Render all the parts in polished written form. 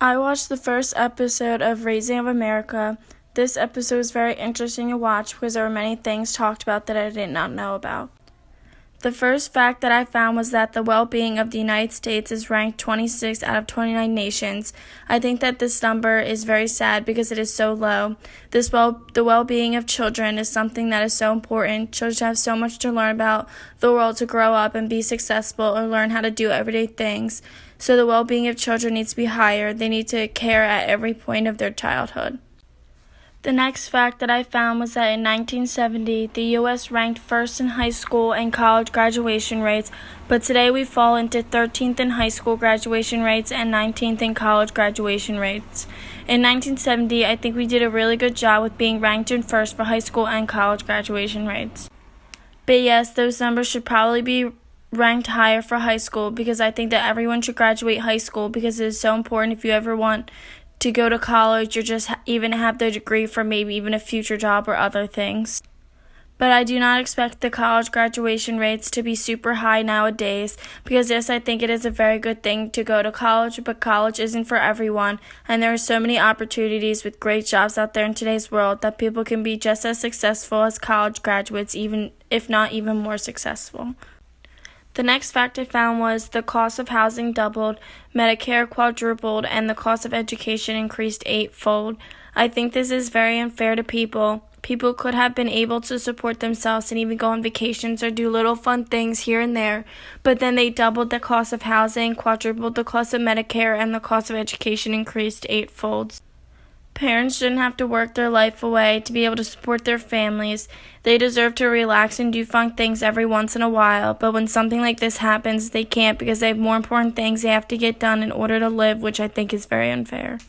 I watched the first episode of Raising of America. This episode was very interesting to watch because there were many things talked about that I did not know about. The first fact that I found was that the well-being of the United States is ranked 26 out of 29 nations. I think that this number is very sad because it is so low. The well-being of children is something that is so important. Children have so much to learn about the world to grow up and be successful or learn how to do everyday things. So the well-being of children needs to be higher. They need to care at every point of their childhood. The next fact that I found was that in 1970, the U.S. ranked first in high school and college graduation rates, but today we fall into 13th in high school graduation rates and 19th in college graduation rates. In 1970, I think we did a really good job with being ranked in first for high school and college graduation rates. But yes, those numbers should probably be ranked higher for high school because I think that everyone should graduate high school because it is so important if you ever want to go to college or just even have the degree for maybe even a future job or other things. But I do not expect the college graduation rates to be super high nowadays because yes, I think it is a very good thing to go to college, but college isn't for everyone, and there are so many opportunities with great jobs out there in today's world that people can be just as successful as college graduates, even if not even more successful. The next fact I found was the cost of housing doubled, Medicare quadrupled, and the cost of education increased 8-fold. I think this is very unfair to people. People could have been able to support themselves and even go on vacations or do little fun things here and there, but then they doubled the cost of housing, quadrupled the cost of Medicare, and the cost of education increased 8-fold. Parents shouldn't have to work their life away to be able to support their families. They deserve to relax and do fun things every once in a while, but when something like this happens, they can't because they have more important things they have to get done in order to live, which I think is very unfair.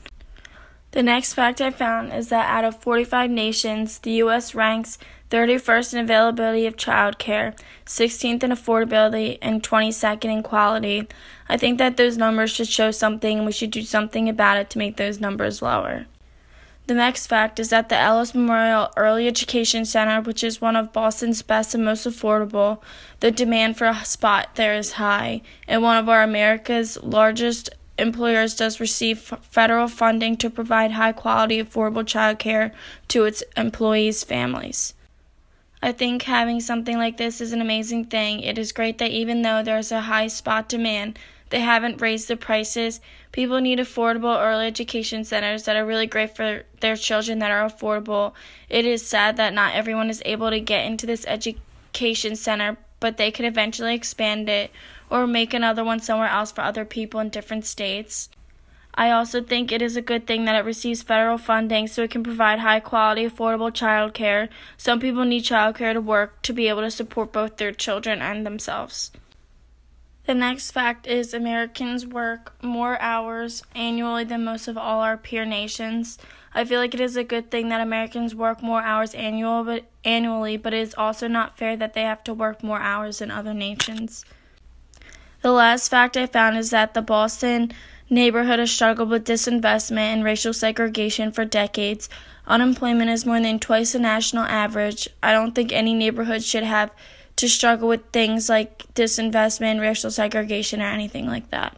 The next fact I found is that out of 45 nations, the U.S. ranks 31st in availability of childcare, 16th in affordability, and 22nd in quality. I think that those numbers should show something and we should do something about it to make those numbers lower. The next fact is that the Ellis Memorial Early Education Center, which is one of Boston's best and most affordable, the demand for a spot there is high, and one of America's largest employers does receive federal funding to provide high-quality, affordable childcare to its employees' families. I think having something like this is an amazing thing. It is great that even though there is a high spot demand, they haven't raised the prices. People need affordable early education centers that are really great for their children that are affordable. It is sad that not everyone is able to get into this education center, but they could eventually expand it or make another one somewhere else for other people in different states. I also think it is a good thing that it receives federal funding so it can provide high-quality, affordable child care. Some people need child care to work to be able to support both their children and themselves. The next fact is Americans work more hours annually than most of all our peer nations. I feel like it is a good thing that Americans work more hours annually, but it is also not fair that they have to work more hours than other nations. The last fact I found is that the Boston neighborhood has struggled with disinvestment and racial segregation for decades. Unemployment is more than twice the national average. I don't think any neighborhood should have to struggle with things like disinvestment, racial segregation, or anything like that.